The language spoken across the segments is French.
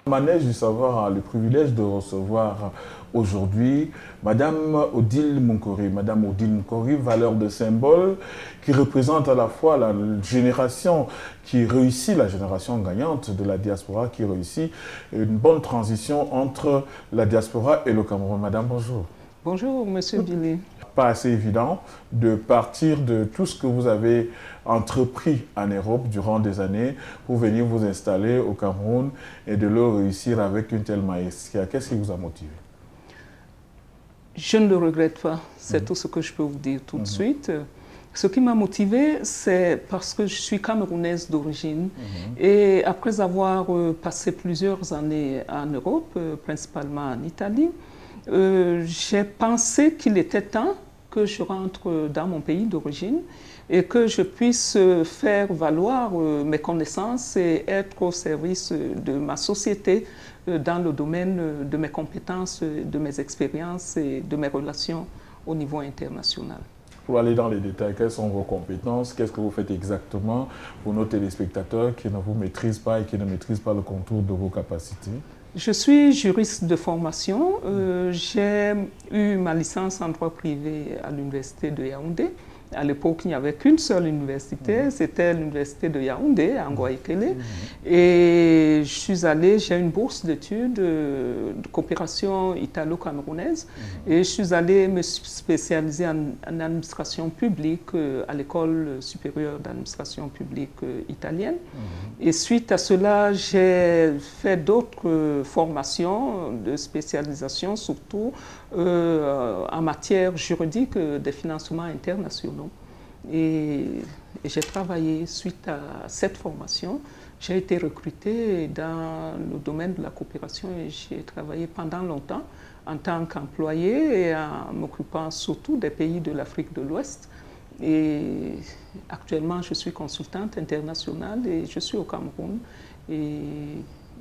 Manège du savoir a le privilège de recevoir aujourd'hui Madame Odile Munkori. Madame Odile Munkori, valeur de symbole, qui représente à la fois la génération qui réussit, la génération gagnante de la diaspora, qui réussit une bonne transition entre la diaspora et le Cameroun. Madame, bonjour. Bonjour, Monsieur Billy. Pas assez évident de partir de tout ce que vous avez entrepris en Europe durant des années pour venir vous installer au Cameroun et de le réussir avec une telle maestria. Qu'est-ce qui vous a motivé? Je ne le regrette pas. C'est tout ce que je peux vous dire tout de suite. Ce qui m'a motivé, c'est parce que je suis camerounaise d'origine. Et après avoir passé plusieurs années en Europe, principalement en Italie, j'ai pensé qu'il était temps que je rentre dans mon pays d'origine et que je puisse faire valoir mes connaissances et être au service de ma société dans le domaine de mes compétences, de mes expériences et de mes relations au niveau international. Pour aller dans les détails, quelles sont vos compétences? Qu'est-ce que vous faites exactement pour nos téléspectateurs qui ne vous maîtrisent pas et qui ne maîtrisent pas le contour de vos capacités? Je suis juriste de formation. J'ai eu ma licence en droit privé à l'université de Yaoundé. À l'époque, il n'y avait qu'une seule université, c'était l'université de Yaoundé, à Ngoïkele. Et je suis allée, j'ai une bourse d'études de coopération italo-camerounaise. Et je suis allée me spécialiser en administration publique à l'école supérieure d'administration publique italienne. Et suite à cela, j'ai fait d'autres formations de spécialisation, surtout en matière juridique des financements internationaux. Et j'ai travaillé suite à cette formation. J'ai été recrutée dans le domaine de la coopération et j'ai travaillé pendant longtemps en tant qu'employée et en m'occupant surtout des pays de l'Afrique de l'Ouest. Et actuellement, je suis consultante internationale et je suis au Cameroun. Et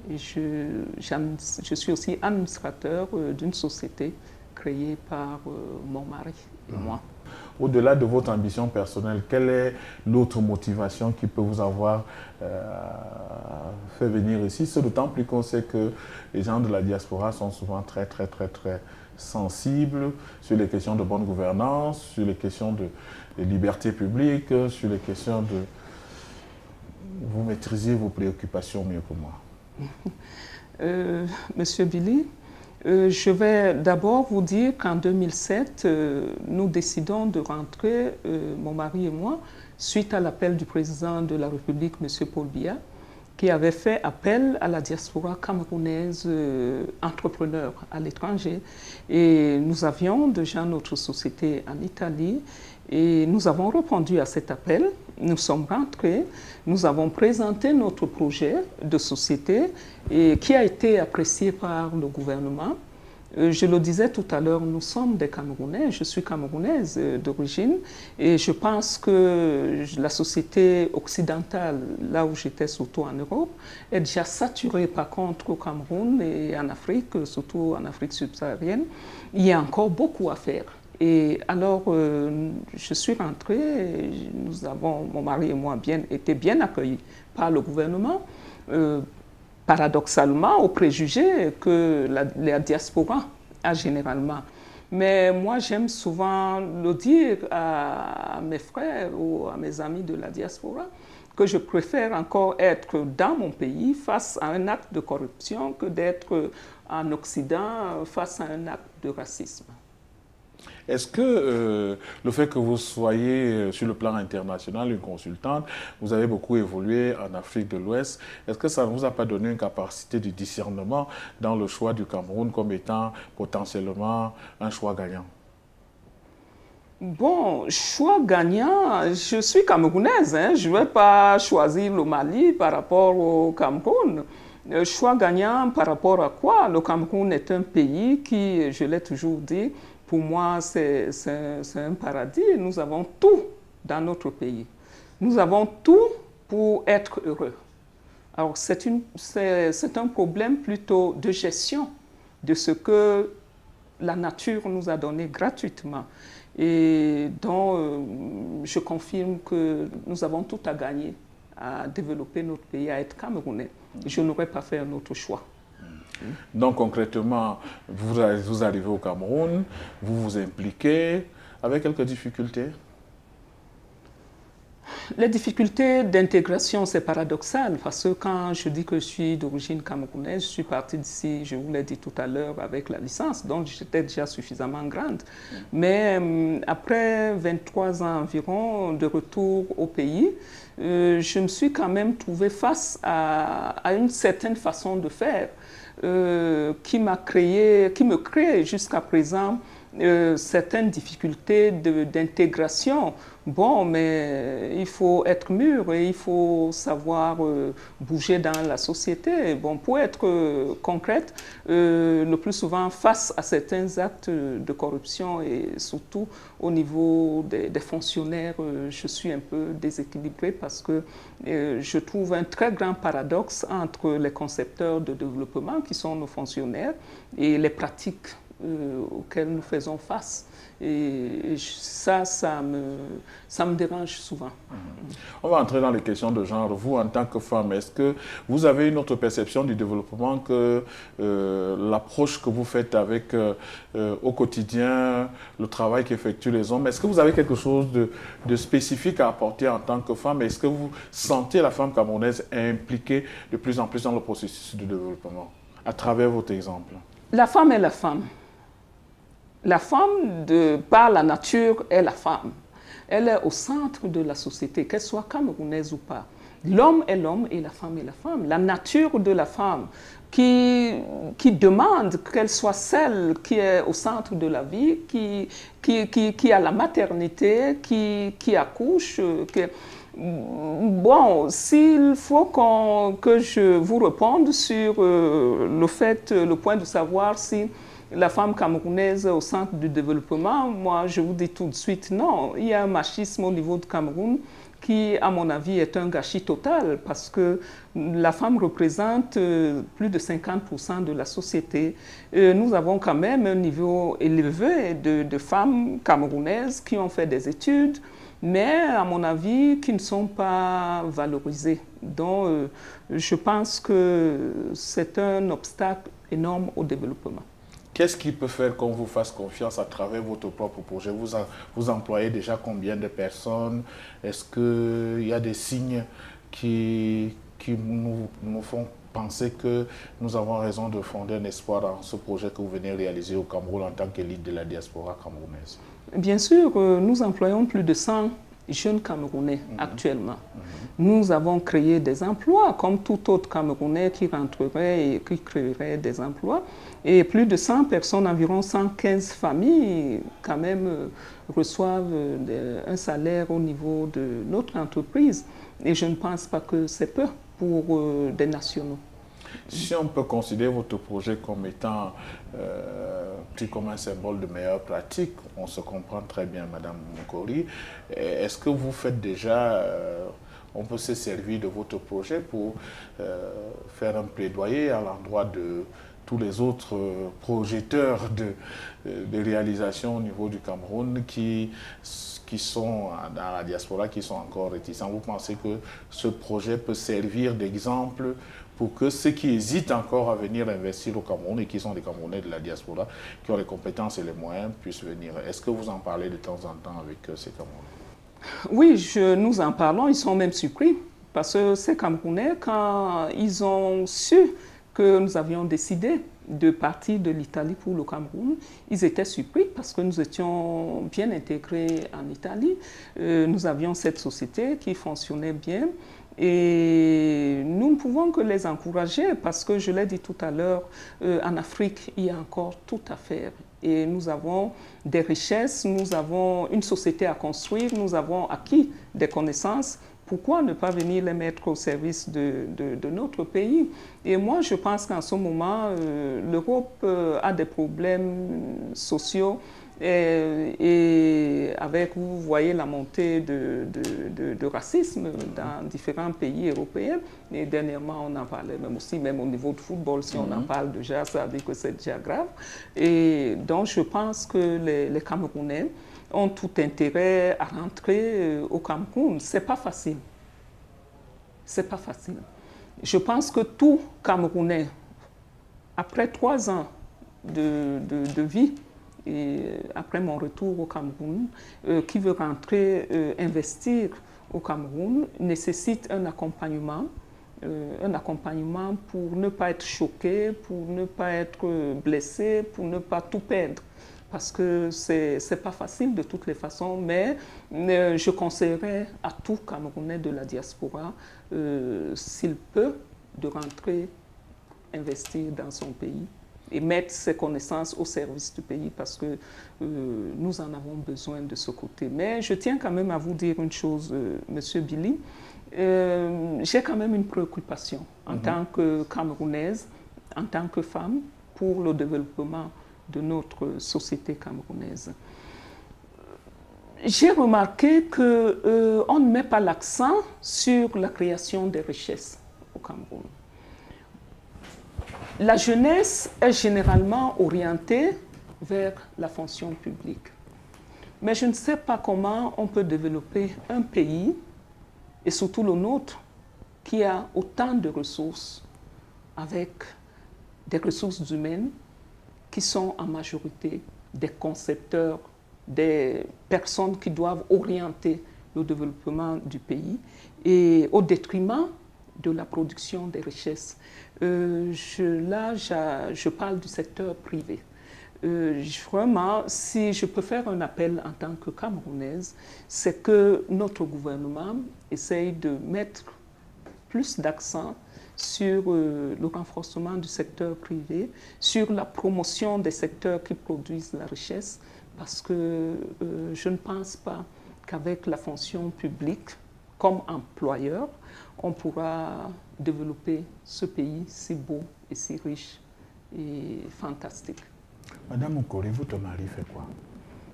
je suis aussi administrateur d'une société créée par mon mari et moi. Au-delà de votre ambition personnelle, quelle est l'autre motivation qui peut vous avoir fait venir ici? C'est d'autant plus qu'on sait que les gens de la diaspora sont souvent très sensibles sur les questions de bonne gouvernance, sur les questions de liberté publique, sur les questions de... Vous maîtrisez vos préoccupations mieux que moi. Monsieur Billy, je vais d'abord vous dire qu'en 2007, nous décidons de rentrer, mon mari et moi, suite à l'appel du président de la République, M. Paul Biya, qui avait fait appel à la diaspora camerounaise entrepreneur à l'étranger. Et nous avions déjà notre société en Italie et nous avons répondu à cet appel. Nous sommes rentrés, nous avons présenté notre projet de société et qui a été apprécié par le gouvernement. Je le disais tout à l'heure, nous sommes des Camerounais, je suis camerounaise d'origine et je pense que la société occidentale, là où j'étais surtout en Europe, est déjà saturée. Par contre au Cameroun et en Afrique, surtout en Afrique subsaharienne, il y a encore beaucoup à faire. Et alors, je suis rentrée, mon mari et moi, été bien accueillis par le gouvernement. Paradoxalement, au préjugé que la diaspora a généralement. Mais moi, j'aime souvent le dire à mes frères ou à mes amis de la diaspora que je préfère encore être dans mon pays face à un acte de corruption que d'être en Occident face à un acte de racisme. Est-ce que le fait que vous soyez sur le plan international une consultante, vous avez beaucoup évolué en Afrique de l'Ouest, est-ce que ça ne vous a pas donné une capacité de discernement dans le choix du Cameroun comme étant potentiellement un choix gagnant? Bon, choix gagnant, je suis camerounaise, hein, je ne vais pas choisir le Mali par rapport au Cameroun. Choix gagnant par rapport à quoi? Le Cameroun est un pays qui, je l'ai toujours dit, pour moi, c'est un paradis. Nous avons tout dans notre pays. Nous avons tout pour être heureux. Alors, c'est un problème plutôt de gestion de ce que la nature nous a donné gratuitement. Et donc, je confirme que nous avons tout à gagner à développer notre pays, à être camerounais. Je n'aurais pas fait un autre choix. Donc concrètement, vous arrivez au Cameroun, vous vous impliquez avec quelques difficultés? Les difficultés d'intégration, c'est paradoxal parce que quand je dis que je suis d'origine camerounaise, je suis partie d'ici, je vous l'ai dit tout à l'heure, avec la licence, donc j'étais déjà suffisamment grande. Mais après 23 ans environ de retour au pays, je me suis quand même trouvée face à une certaine façon de faire qui me crée jusqu'à présent certaines difficultés d'intégration. Bon, mais il faut être mûr et il faut savoir bouger dans la société. Bon, pour être concrète, le plus souvent face à certains actes de corruption et surtout au niveau des fonctionnaires, je suis un peu déséquilibrée parce que je trouve un très grand paradoxe entre les concepteurs de développement qui sont nos fonctionnaires et les pratiques auxquelles nous faisons face. Et ça me dérange souvent. On va entrer dans les questions de genre. Vous, en tant que femme, est-ce que vous avez une autre perception du développement que l'approche que vous faites avec au quotidien, le travail qu'effectuent les hommes? Est-ce que vous avez quelque chose de spécifique à apporter en tant que femme? Est-ce que vous sentez la femme camerounaise impliquée de plus en plus dans le processus de développement à travers votre exemple? La femme est la femme. La femme, par la nature, est la femme. Elle est au centre de la société, qu'elle soit camerounaise ou pas. L'homme est l'homme et la femme est la femme. La nature de la femme qui demande qu'elle soit celle qui est au centre de la vie, qui a la maternité, qui accouche. Bon, s'il faut que je vous réponde sur le point de savoir si la femme camerounaise est au centre du développement, moi je vous dis tout de suite non. Il y a un machisme au niveau du Cameroun qui, à mon avis, est un gâchis total parce que la femme représente plus de 50% de la société. Nous avons quand même un niveau élevé de femmes camerounaises qui ont fait des études, mais à mon avis, qui ne sont pas valorisées. Donc, je pense que c'est un obstacle énorme au développement. Qu'est-ce qui peut faire qu'on vous fasse confiance à travers votre propre projet? Vous employez déjà combien de personnes? Est-ce qu'il y a des signes qui nous font penser que nous avons raison de fonder un espoir dans ce projet que vous venez réaliser au Cameroun en tant qu'élite de la diaspora camerounaise? Bien sûr, nous employons plus de 100 jeunes Camerounais actuellement. Nous avons créé des emplois, comme tout autre Camerounais qui rentrerait et qui créerait des emplois. Et plus de 100 personnes, environ 115 familles, quand même, reçoivent un salaire au niveau de notre entreprise. Et je ne pense pas que c'est peu pour des nationaux. Si on peut considérer votre projet comme étant plus comme un symbole de meilleure pratique, on se comprend très bien, Madame Moukori. Est-ce que vous faites déjà, on peut se servir de votre projet pour faire un plaidoyer à l'endroit de tous les autres projeteurs de réalisation au niveau du Cameroun qui sont dans la diaspora, qui sont encore réticents? Vous pensez que ce projet peut servir d'exemple pour que ceux qui hésitent encore à venir investir au Cameroun et qui sont des Camerounais de la diaspora, qui ont les compétences et les moyens, puissent venir? Est-ce que vous en parlez de temps en temps avec ces Camerounais? Oui, nous en parlons, ils sont même surpris Parce que ces Camerounais, quand ils ont su que nous avions décidé de partir de l'Italie pour le Cameroun, ils étaient surpris parce que nous étions bien intégrés en Italie. Nous avions cette société qui fonctionnait bien et nous ne pouvons que les encourager parce que, je l'ai dit tout à l'heure, en Afrique, il y a encore tout à faire. Et nous avons des richesses, nous avons une société à construire, nous avons acquis des connaissances. Pourquoi ne pas venir les mettre au service de notre pays? Et moi, je pense qu'en ce moment, l'Europe a des problèmes sociaux et avec, vous voyez, la montée de racisme dans différents pays européens. Et dernièrement, on en parlait même aussi, même au niveau de football, si on en parle déjà, ça veut dire que c'est déjà grave. Et donc, je pense que les Camerounais ont tout intérêt à rentrer au Cameroun. Ce n'est pas facile. Ce n'est pas facile. Je pense que tout Camerounais, après 3 ans de vie, et après mon retour au Cameroun, qui veut rentrer investir au Cameroun, nécessite un accompagnement pour ne pas être choqué, pour ne pas être blessé, pour ne pas tout perdre. Parce que ce n'est pas facile de toutes les façons, mais je conseillerais à tout Camerounais de la diaspora, s'il peut, de rentrer, investir dans son pays et mettre ses connaissances au service du pays parce que nous en avons besoin de ce côté. Mais je tiens quand même à vous dire une chose, Monsieur Billy, j'ai quand même une préoccupation en tant que Camerounaise, en tant que femme, pour le développement de notre société camerounaise. J'ai remarqué qu'on ne met pas l'accent sur la création des richesses au Cameroun. La jeunesse est généralement orientée vers la fonction publique. Mais je ne sais pas comment on peut développer un pays, et surtout le nôtre, qui a autant de ressources, avec des ressources humaines, qui sont en majorité des concepteurs, des personnes qui doivent orienter le développement du pays et au détriment de la production des richesses. Je parle du secteur privé. Vraiment, si je peux faire un appel en tant que Camerounaise, c'est que notre gouvernement essaye de mettre plus d'accent sur le renforcement du secteur privé, sur la promotion des secteurs qui produisent la richesse, parce que je ne pense pas qu'avec la fonction publique, comme employeur, on pourra développer ce pays si beau et si riche et fantastique. Madame Nkori, vous, ton mari fait quoi?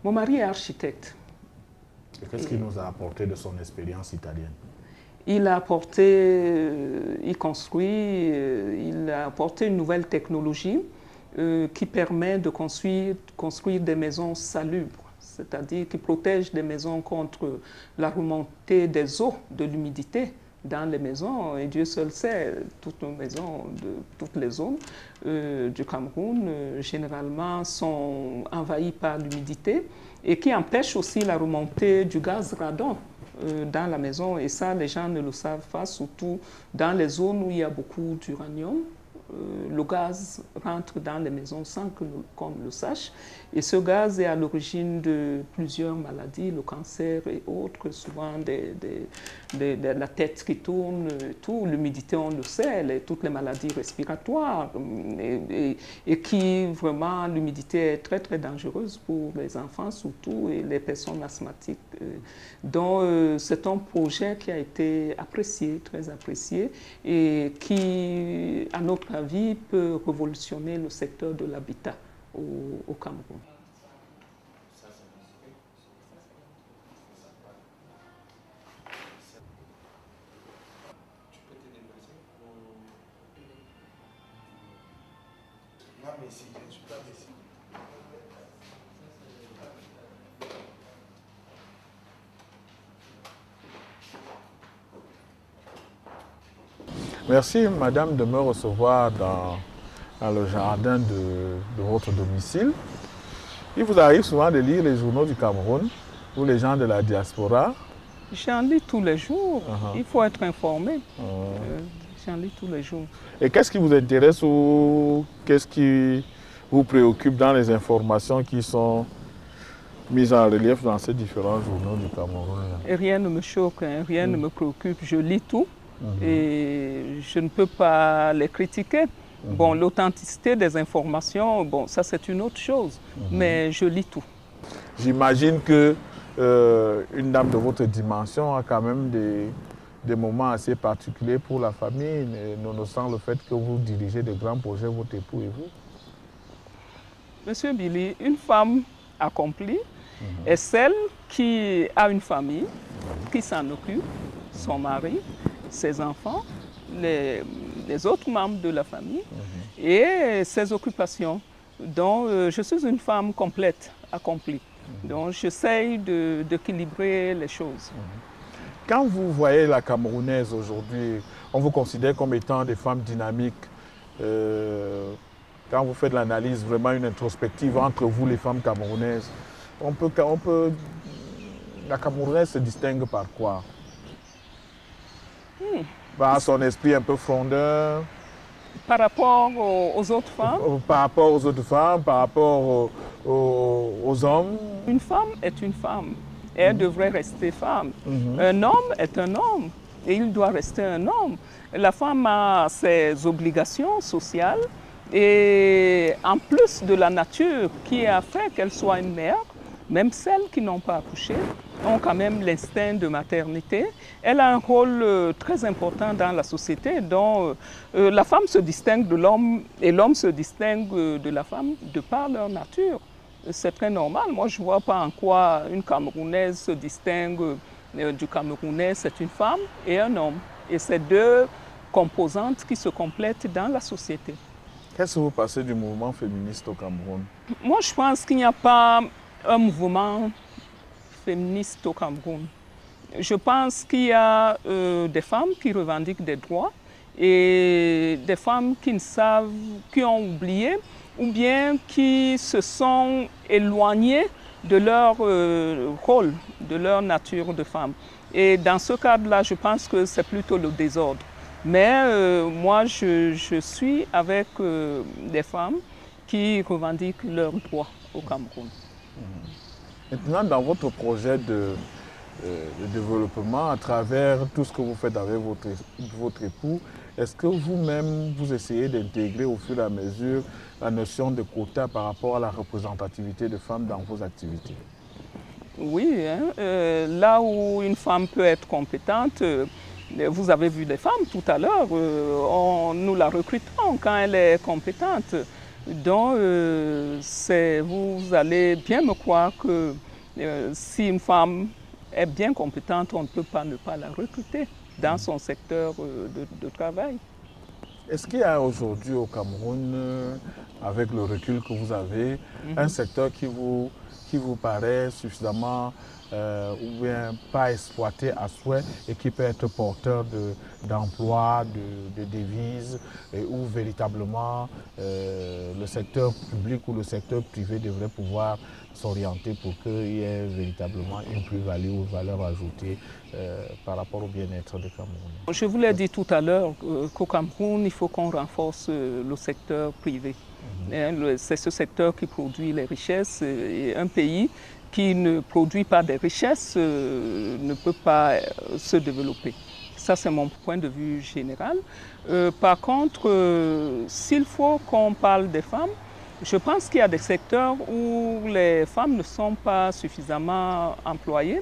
Mon mari est architecte. Qu'est-ce qu'il nous a apporté de son expérience italienne? Il a apporté, il construit, il a apporté une nouvelle technologie qui permet de construire des maisons salubres, c'est-à-dire qui protège des maisons contre la remontée des eaux, de l'humidité dans les maisons. Et Dieu seul sait, toutes nos maisons de toutes les zones du Cameroun, généralement, sont envahies par l'humidité et qui empêchent aussi la remontée du gaz radon dans la maison, et ça, les gens ne le savent pas, surtout dans les zones où il y a beaucoup d'uranium. Le gaz rentre dans les maisons sans qu'on le sache. Et ce gaz est à l'origine de plusieurs maladies, le cancer et autres, souvent la tête qui tourne, tout. L'humidité, on le sait, toutes les maladies respiratoires. Et qui, vraiment, l'humidité est très, très dangereuse pour les enfants, surtout, et les personnes asthmatiques. Donc, c'est un projet qui a été apprécié, très apprécié, et qui, à notre avis, peut révolutionner le secteur de l'habitat au Cameroun. Merci, madame, de me recevoir dans le jardin de votre domicile. Il vous arrive souvent de lire les journaux du Cameroun ou les gens de la diaspora J'en lis tous les jours. Il faut être informé. J'en lis tous les jours. Et qu'est-ce qui vous intéresse ou qu'est-ce qui vous préoccupe dans les informations qui sont mises en relief dans ces différents journaux du Cameroun? Et rien ne me choque, hein, rien ne me préoccupe. Je lis tout et je ne peux pas les critiquer. Bon, l'authenticité des informations, bon, ça c'est une autre chose, mais je lis tout. J'imagine que une dame de votre dimension a quand même des moments assez particuliers pour la famille, nonobstant le fait que vous dirigez de grands projets, votre époux et vous. Monsieur Billy, une femme accomplie est celle qui a une famille, qui s'en occupe, son mari, ses enfants, les autres membres de la famille et ses occupations. Donc, je suis une femme complète, accomplie. Donc, j'essaye d'équilibrer les choses. Quand vous voyez la Camerounaise aujourd'hui, on vous considère comme étant des femmes dynamiques. Quand vous faites l'analyse, vraiment une introspective entre vous, les femmes camerounaises, la Camerounaise se distingue par quoi? Par son esprit un peu frondeur. Par rapport aux autres femmes? Par rapport aux autres femmes, par rapport aux hommes. Une femme est une femme. Et elle devrait rester femme. Un homme est un homme. Et il doit rester un homme. La femme a ses obligations sociales. Et en plus de la nature qui a fait qu'elle soit une mère, même celles qui n'ont pas accouché ont quand même l'instinct de maternité. Elle a un rôle très important dans la société dont la femme se distingue de l'homme et l'homme se distingue de la femme de par leur nature. C'est très normal. Moi, je ne vois pas en quoi une Camerounaise se distingue du Camerounais. C'est une femme et un homme. Et c'est deux composantes qui se complètent dans la société. Qu'est-ce que vous pensez du mouvement féministe au Cameroun? Moi, je pense qu'il n'y a pas un mouvement féministe au Cameroun. Je pense qu'il y a des femmes qui revendiquent des droits et des femmes qui ne savent, qui ont oublié ou bien qui se sont éloignées de leur rôle, de leur nature de femme. Et dans ce cadre-là, je pense que c'est plutôt le désordre. Mais moi, je suis avec des femmes qui revendiquent leurs droits au Cameroun. Maintenant, dans votre projet de développement, à travers tout ce que vous faites avec votre époux, est-ce que vous-même, vous essayez d'intégrer au fur et à mesure la notion de quota par rapport à la représentativité des femmes dans vos activités? Oui, hein, là où une femme peut être compétente, vous avez vu les femmes tout à l'heure, nous la recrutons quand elle est compétente. Donc, vous allez bien me croire que si une femme est bien compétente, on ne peut pas ne pas la recruter dans son secteur de travail. Est-ce qu'il y a aujourd'hui au Cameroun, avec le recul que vous avez, un secteur qui vous paraît suffisamment ou bien pas exploité à souhait et qui peut être porteur d'emplois, de devises, et où véritablement le secteur public ou le secteur privé devrait pouvoir s'orienter pour qu'il y ait véritablement une plus-value ou une valeur ajoutée par rapport au bien-être des Camerounais? Je vous l'ai dit tout à l'heure qu'au Cameroun, il faut qu'on renforce le secteur privé. C'est ce secteur qui produit les richesses et un pays qui ne produit pas des richesses ne peut pas se développer. Ça, c'est mon point de vue général. Par contre, s'il faut qu'on parle des femmes, je pense qu'il y a des secteurs où les femmes ne sont pas suffisamment employées,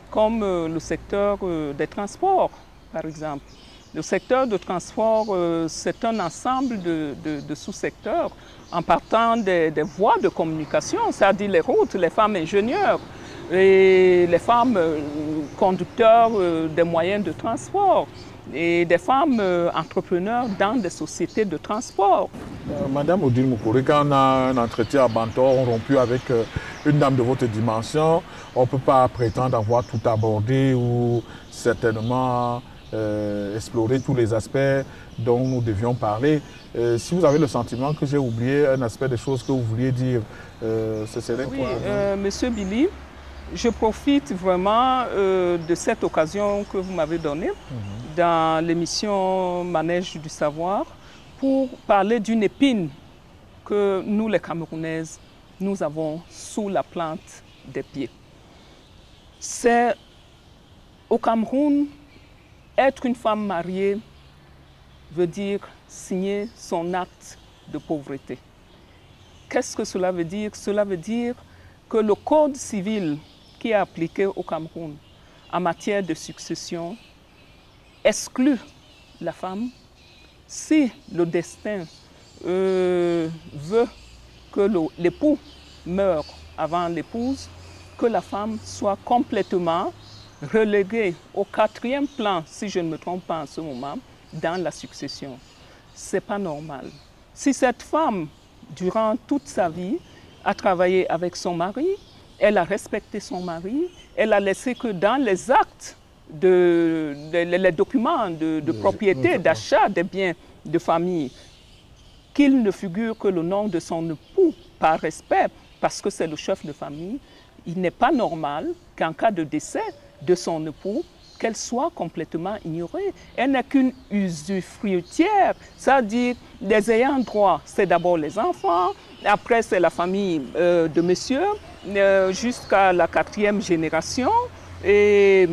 comme le secteur des transports, par exemple. Le secteur de transport, c'est un ensemble de sous-secteurs en partant des voies de communication, c'est-à-dire les routes, les femmes ingénieurs et les femmes conducteurs des moyens de transport et des femmes entrepreneurs dans des sociétés de transport. Madame Odile Moukouri, quand on a un entretien à Bantor rompu avec une dame de votre dimension, on ne peut pas prétendre avoir tout abordé ou certainement explorer tous les aspects dont nous devions parler. Si vous avez le sentiment que j'ai oublié un aspect des choses que vous vouliez dire, ce serait quoi? Monsieur Billy, Je profite vraiment de cette occasion que vous m'avez donnée dans l'émission Manège du savoir pour parler d'une épine que nous, les Camerounaises, nous avons sous la plante des pieds. C'est au Cameroun, être une femme mariée veut dire signer son acte de pauvreté. Qu'est-ce que cela veut dire? Cela veut dire que le code civil qui est appliqué au Cameroun en matière de succession exclut la femme si le destin veut que l'époux meure avant l'épouse, que la femme soit complètement reléguée au 4e plan, si je ne me trompe pas en ce moment, dans la succession. Ce n'est pas normal. Si cette femme, durant toute sa vie, a travaillé avec son mari, elle a respecté son mari, elle a laissé que dans les actes, les documents de propriété, d'achat des biens de famille, qu'il ne figure que le nom de son époux par respect, parce que c'est le chef de famille, il n'est pas normal qu'en cas de décès de son époux, qu'elle soit complètement ignorée. Elle n'est qu'une usufruitière, c'est-à-dire les ayants droit, c'est d'abord les enfants, après c'est la famille de monsieur, jusqu'à la 4e génération, et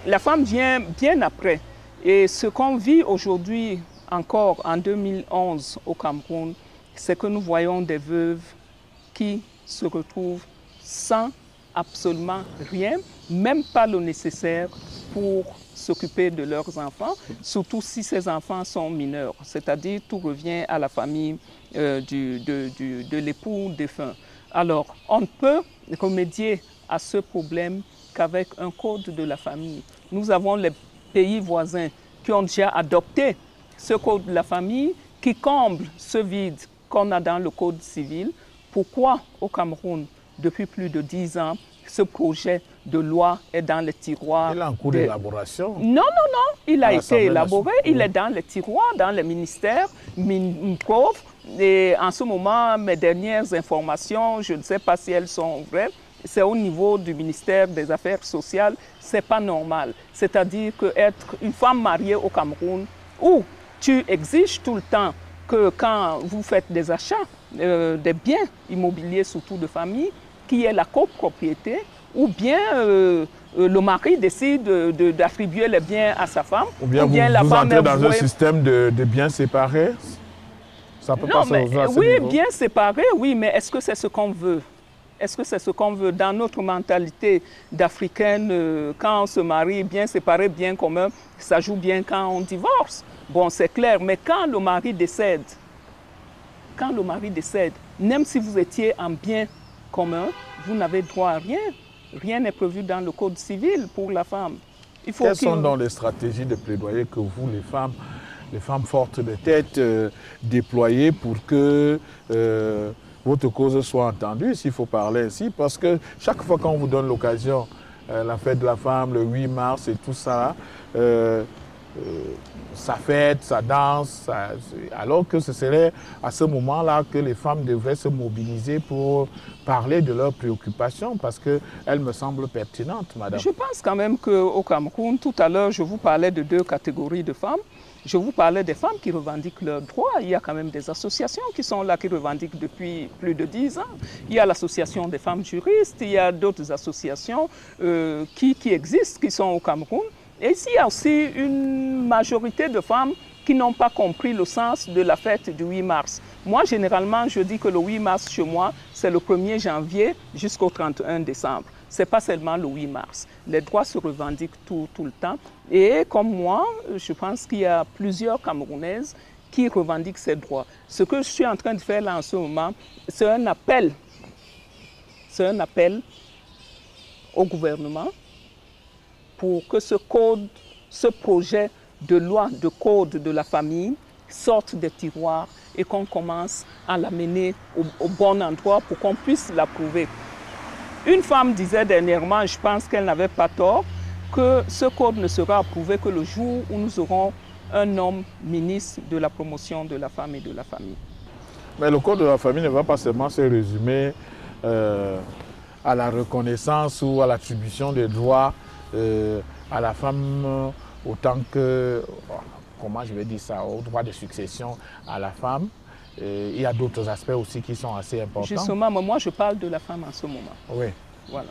la femme vient bien après. Et ce qu'on vit aujourd'hui, encore en 2011 au Cameroun, c'est que nous voyons des veuves qui se retrouvent sans absolument rien, même pas le nécessaire pour s'occuper de leurs enfants, surtout si ces enfants sont mineurs, c'est-à-dire tout revient à la famille de l'époux défunt. Alors, on ne peut remédier à ce problème qu'avec un code de la famille. Nous avons les pays voisins qui ont déjà adopté ce code de la famille qui comble ce vide qu'on a dans le code civil. Pourquoi au Cameroun, depuis plus de 10 ans, ce projet de loi est dans les tiroirs? Il est en cours d'élaboration. Non, il a été élaboré, il est dans les tiroirs, dans les ministères, MINPROF. Et en ce moment, mes dernières informations, je ne sais pas si elles sont vraies, c'est au niveau du ministère des Affaires sociales, ce n'est pas normal. C'est-à-dire qu'être une femme mariée au Cameroun, où tu exiges tout le temps que quand vous faites des achats, des biens immobiliers, surtout de famille, qui est la copropriété, ou bien le mari décide d'attribuer les biens à sa femme. Ou bien vous entrez dans un système de biens séparés. Ça peut pas se faire à ce oui, niveau. bien séparés, oui, mais est-ce que c'est ce qu'on veut? Est-ce que c'est ce qu'on veut? Dans notre mentalité d'Africaine, quand on se marie, bien séparé, bien commun, ça joue bien quand on divorce. Bon, c'est clair, mais quand le mari décède, même si vous étiez en bien commun, vous n'avez droit à rien. Rien n'est prévu dans le code civil pour la femme. Quelles sont donc les stratégies de plaidoyer que vous, les femmes fortes de tête, déployez pour que votre cause soit entendue, s'il faut parler ainsi? Parce que chaque fois qu'on vous donne l'occasion, la fête de la femme, le 8 mars et tout ça, ça fête, ça danse, alors que ce serait à ce moment-là que les femmes devraient se mobiliser pour parler de leurs préoccupations, parce qu'elles me semblent pertinentes, madame. Je pense quand même qu'au Cameroun, tout à l'heure, je vous parlais de 2 catégories de femmes. Je vous parlais des femmes qui revendiquent leurs droits. Il y a quand même des associations qui sont là, qui revendiquent depuis plus de 10 ans. Il y a l'association des femmes juristes, il y a d'autres associations qui existent, qui sont au Cameroun. Et ici, il y a aussi une majorité de femmes qui n'ont pas compris le sens de la fête du 8 mars. Moi, généralement, je dis que le 8 mars, chez moi, c'est le 1er janvier jusqu'au 31 décembre. Ce n'est pas seulement le 8 mars. Les droits se revendiquent tout le temps. Et comme moi, je pense qu'il y a plusieurs Camerounaises qui revendiquent ces droits. Ce que je suis en train de faire là en ce moment, c'est un appel. C'est un appel au gouvernement pour que ce projet de loi, de code de la famille sorte des tiroirs et qu'on commence à l'amener au bon endroit pour qu'on puisse l'approuver. Une femme disait dernièrement, je pense qu'elle n'avait pas tort, que ce code ne sera approuvé que le jour où nous aurons un homme ministre de la promotion de la femme et de la famille. Mais le code de la famille ne va pas seulement se résumer à à la reconnaissance ou à l'attribution des droits à la femme autant que, comment je vais dire ça, au droit de succession à la femme. Il y a d'autres aspects aussi qui sont assez importants. Justement, moi je parle de la femme en ce moment. Oui. Voilà.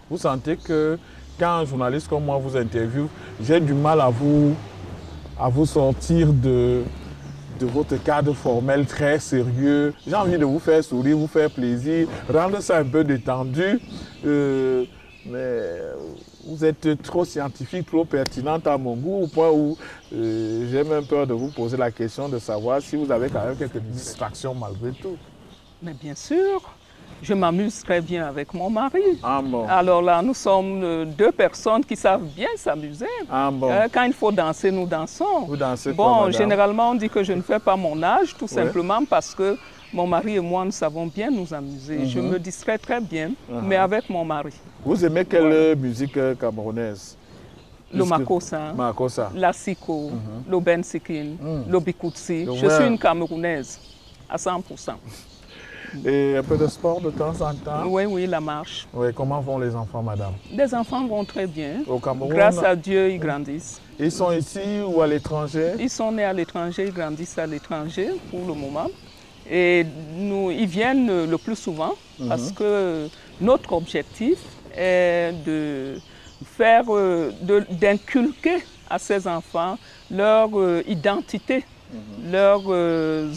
Vous sentez que quand un journaliste comme moi vous interviewe, j'ai du mal à vous sortir de votre cadre formel très sérieux. J'ai envie de vous faire sourire, vous faire plaisir, rendre ça un peu détendu. Mais vous êtes trop scientifique, trop pertinente à mon goût, au point où j'ai même peur de vous poser la question de savoir si vous avez quand même quelques distractions malgré tout. Mais bien sûr, je m'amuse très bien avec mon mari. Ah bon. Alors là, nous sommes deux personnes qui savent bien s'amuser. Ah bon. Quand il faut danser, nous dansons. Vous dansez bon, quoi, madame? Généralement, on dit que je ne fais pas mon âge, tout simplement parce que mon mari et moi, nous savons bien nous amuser. Je me distrais très bien, mais avec mon mari. Vous aimez quelle musique camerounaise? Le makossa, la siko, le bensikin, le bikutsi. Je suis une Camerounaise à 100%. Et un peu de sport de temps en temps? Oui, oui, la marche. Oui, comment vont les enfants, madame? Les enfants vont très bien. Au Cameroun? Grâce à Dieu, ils grandissent. Ils sont ici ou à l'étranger? Ils sont nés à l'étranger, ils grandissent à l'étranger pour le moment. Et ils viennent le plus souvent parce que notre objectif est d'inculquer à ces enfants leur identité, leurs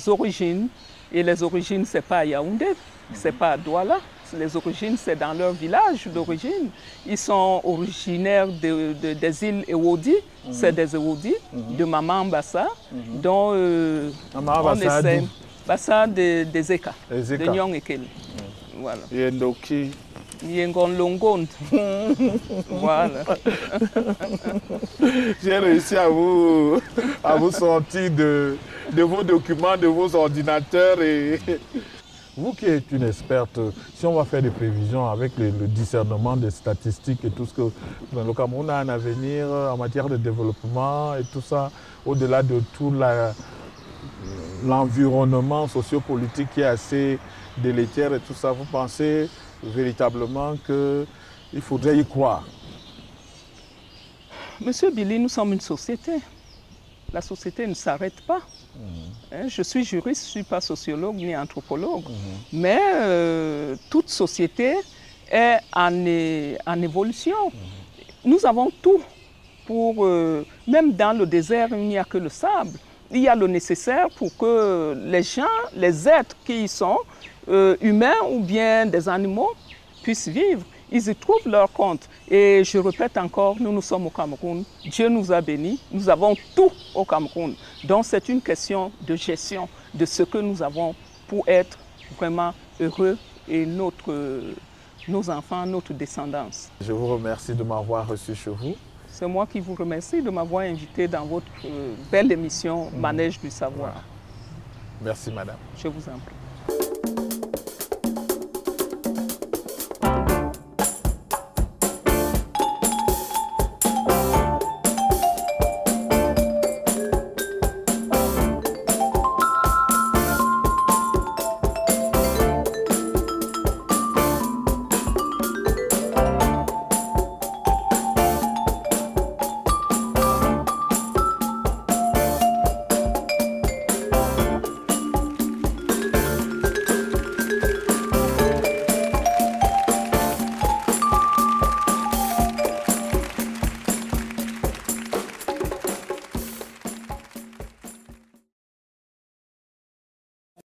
origines. Et les origines, ce n'est pas à Yaoundé, ce n'est pas à Douala. Les origines, c'est dans leur village d'origine. Ils sont originaires des îles Ewodi, c'est des Ewodi, de Maman Bassa, dont on essaie. Bassa des Eka, de Nyong Ekele. Voilà. Yendoki. Yengon Longon. Voilà. J'ai réussi à vous sortir de vos documents, de vos ordinateurs. Et vous qui êtes une experte, si on va faire des prévisions avec le discernement des statistiques et tout ce que le Cameroun a un avenir en matière de développement et tout ça, au-delà de tout l'environnement sociopolitique qui est assez délétère et tout ça, vous pensez véritablement qu'il faudrait y croire? Monsieur Billy, nous sommes une société. La société ne s'arrête pas. Je suis juriste, je ne suis pas sociologue ni anthropologue. Mais toute société est en évolution. Nous avons tout pour... même dans le désert, il n'y a que le sable. Il y a le nécessaire pour que les gens, les êtres qui y sont, humains ou bien des animaux, puissent vivre. Ils y trouvent leur compte. Et je répète encore, nous sommes au Cameroun. Dieu nous a bénis. Nous avons tout au Cameroun. Donc c'est une question de gestion de ce que nous avons pour être vraiment heureux et nos enfants, notre descendance. Je vous remercie de m'avoir reçu chez vous. C'est moi qui vous remercie de m'avoir invité dans votre belle émission Manège du savoir. Merci, madame. Je vous en prie.